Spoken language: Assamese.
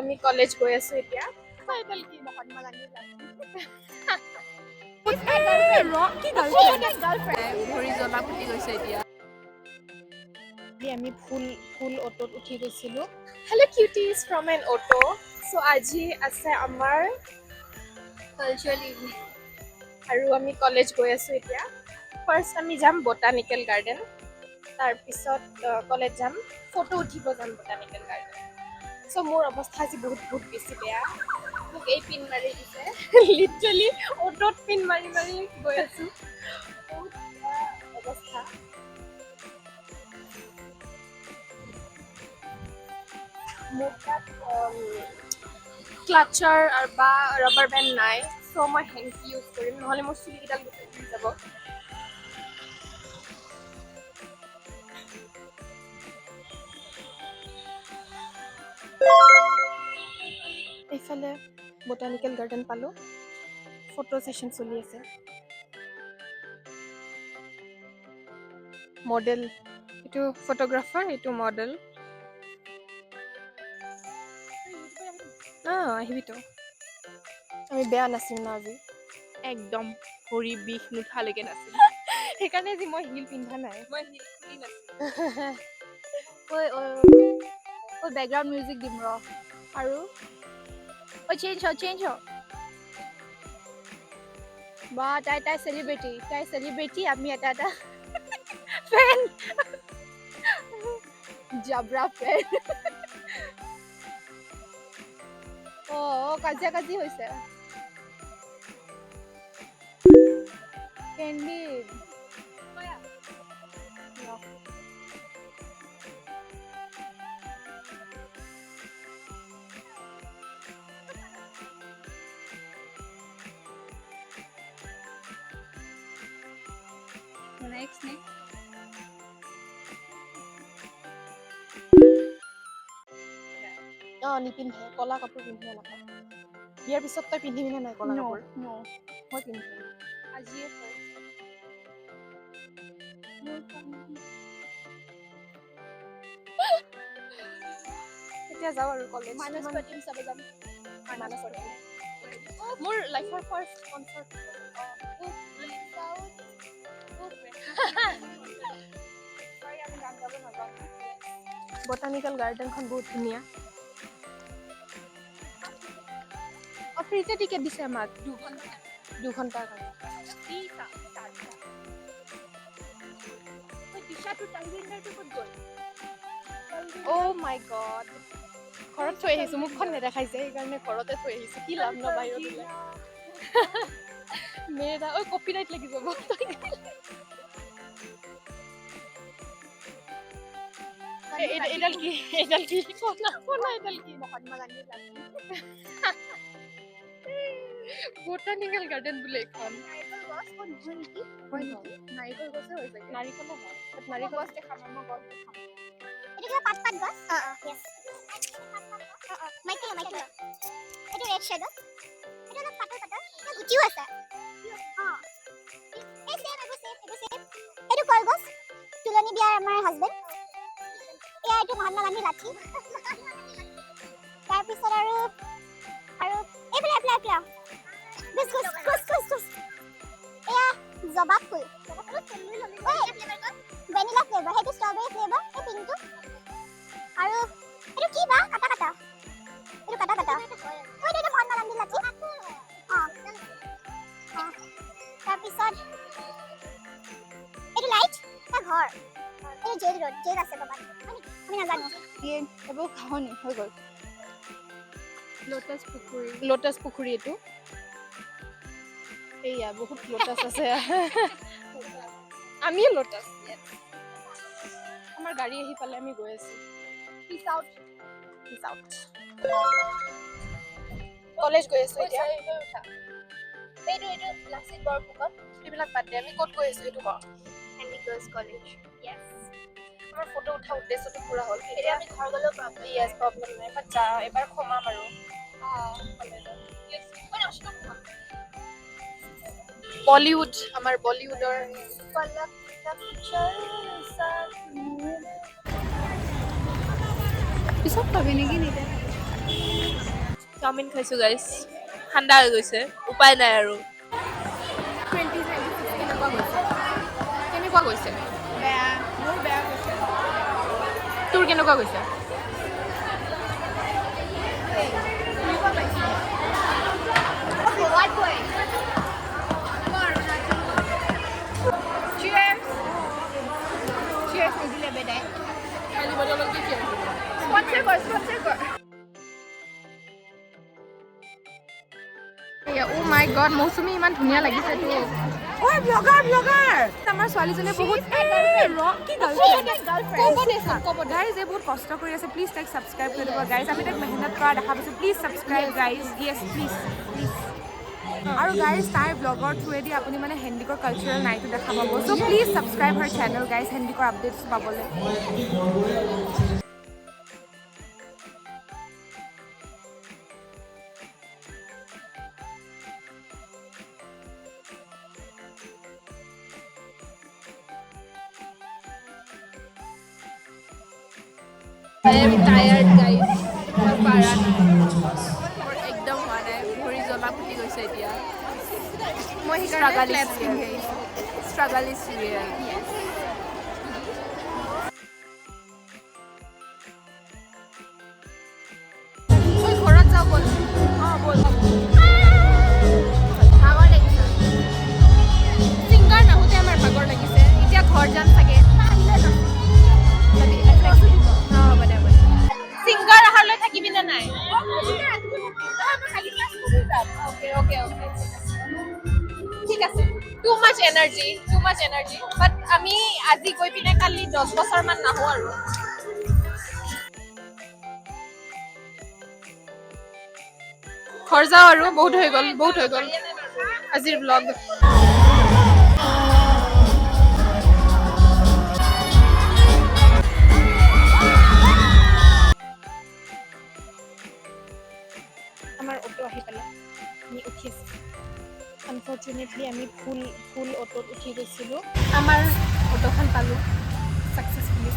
আমি কলেজ গৈ আছো এতিয়া। আমি ফুল অটোত উঠি গৈছিলো। Hello' cuties from an auto. So' আজি আছে আমাৰ কালচাৰেল ইভিনিং আৰু আমি কলেজ গৈ আছো এতিয়া। ফাৰ্ষ্ট আমি যাম বটানিকেল গাৰ্ডেন, তাৰপিছত কলেজ যাম, ফটো উঠিব যাম বটানিকেল গাৰ্ডেন। চ' মোৰ অৱস্থা আজি বহুত বেছি বেয়া। মোক এই পিন মাৰি দিছে, লিটাৰেলি অটোত পিন মাৰি মাৰি গৈ আছো। বহুত বেয়া অৱস্থা। মোৰ তাত ক্লাটচাৰ বা ৰাবাৰ বেণ্ড নাই, চ' মই হেংকি ইউজ কৰিম, নহ'লে মোৰ চুলিকেইডাল গোটেই উৰি যাব। এইফালে বটানিকেল গাৰ্ডেন পালোঁ, ফটো ছেশ্যন চলি আছে। মডেল, এইটো ফটোগ্ৰাফাৰ, এইটো মডেল। আহিবিতো, আমি বেয়া নাচিম ন আজি। একদম ভৰি বিষ নুঠালৈকে নাছিল। সেইকাৰণে আজি মই হিল পিন্ধা নাই। মই হিল খুলি নাছিল। ঐ বেকগ্ৰাউণ্ড মিউজিক দিম ৰ। আৰু চেঞ্জ হ। বা তাই চেলিব্ৰিটি, আমি এটা ফেন। জাবৰা ফেন। কাজিয়া হৈছে। কেণ্ডিড নেক্সট নিপিন্ধে, কলা কাপোৰ পিন্ধিব নাপায়। বিয়াৰ পিছত তই পিন্ধিবি নে নাই কলা কাপোৰ? মই পিন্ধিম আজিয়ে ফাৰ্ষ্ট। এতিয়া যাওঁ আৰু কলেজ। মোৰ লাইফৰ ফাৰ্ষ্ট কনচাৰ্ট। বটানিকেল গাৰ্ডেনখন বহুত ধুনীয়া। ফ্ৰীতে টিকেট দিছে আমাক 2 ঘণ্টাৰ কাৰণে। অ' মাই গড, ঘৰত থৈ আহিছো, মুখখন নেদেখাইছে সেইকাৰণে ঘৰতে থৈ আহিছো। কি লাভ ন বাহিৰত ওলাই। মেৰা কপিৰাইট লাগি যাব। এইডাল কি? বটানিকেল গাৰ্ডেন বোলে এইখন। নাৰিকল গছে হৈ যায়। নাৰিকলো হয়। নাৰিকল গছ দেখাম, মই গছ দেখাম। Itu kita pat-pat gos? Yes. Michael. Itu red shadow. Itu অলপ পাতল। এটা গুটিও আছে। এই same. এইটো কলগছ। তুলনি বিয়াৰ আমাৰ হাজবেণ্ড। এইটো মহাত্মা গান্ধী লাঠি। তাৰপিছত আৰু এইফালে। গুছ। এয়া জবা ফুল। ভেনিলা ফ্লেভাৰ, সেইটো ষ্ট্ৰবেৰী ফ্লেভাৰ, এই পিংকটো। আৰু এইটো কি বা? কাটা। এইটো কাটা। এইটো মহাত্মা গান্ধী লাঠি। তাৰপিছত এইটো লাইট, এটা ঘৰ। এইটো জেল আছে বাবা। আমি নাজানো। এইবোৰ খাহনি হৈ গ'ল। লোটাছ পুখুৰী এইটো। এইয়া বহুত লোটাছ আছে। আমি লোটাছ। আমাৰ গাড়ী আহি পালে, আমি গৈ আছো। Peace out. কলেজ গৈ আছো এতিয়া। এইটো লাচিত বৰফুকন। এইবিলাক বাদ দে, আমি ক'ত গৈ আছো এইটো ক। Henry girls college. Yes. আমাৰ ফটো উঠা উদ্দেশ্যটো পুৰা হ'ল। এতিয়া আমি ঘৰ গ'লেও প্ৰব্লেম নাই, বাট যা এবাৰ সোমাম আৰু। বলিউড, আমাৰ বলিউডৰ পিছত পাবি নেকি নিতে? চাওমিন খাইছো গাইছ, ঠাণ্ডা হৈ গৈছে, উপায় নাই আৰু। 2026 কেনেকুৱা গৈছে? কেনেকুৱা গৈছে? বেয়া, মোৰ বেয়া গৈছে। তোৰ কেনেকুৱা গৈছে? খালি বটলত কি কি আছে? স্পনচৰ কৰ, স্পনচৰ কৰ। Oh my god, মৌচুমী ইমান ধুনীয়া লাগিছে তো। ঐ ব্লগাৰ ব্লগাৰ, আমাৰ ছোৱালীজনীয়ে বহুত কি গাইজ এই বহুত কষ্ট কৰি আছে, প্লিজ তাইক ছাবস্ক্ৰাইব কৰি দিব গাইজ। আমি তাইক মেহনত কৰা দেখা পাইছোঁ, please subscribe guys, Yes please please. আৰু গাইজ তাইৰ ব্লগৰ থ্ৰুৱেদি আপুনি মানে হেণ্ডিকৰ কালচাৰেল নাইটটো দেখা পাব। So' please subscribe her channel guys, হেণ্ডিকৰ আপডেটছ পাবলৈ। I am tired guys, মই পাৰা নাই, মোৰ একদম হোৱা নাই, ভৰি জ্বলা ফুটি গৈছে এতিয়া। মই সেইকাৰণে ক্লেপছ পিন্ধি আহিছোঁ। Struggle is real. ঐ ঘৰত যাওঁ ব'ল। বল। ভাগৰ লাগিছে। ছিংগাৰ নাহোঁতে আমাৰ ভাগৰ লাগিছে। এতিয়া ঘৰ যাম চাগে। হ'ব দে। ছিংগাৰ অহালৈ থাকিবি নে নাই? ঠিক আছে। Too much energy. বাট আমি আজি গৈ পিনে কালি 10 বছৰমান নাহোঁ আৰু। ঘৰ যাওঁ আৰু, বহুত হৈ গ'ল আজিৰ ব্লগ। আমাৰ অটো আহি পালে, আমি উঠি আছোঁ। আনফৰ্চুনেটলি আমি ফুল অটোত উঠি গৈছিলোঁ। আমাৰ অটোখন পালোঁ ছাকচেছফুলি।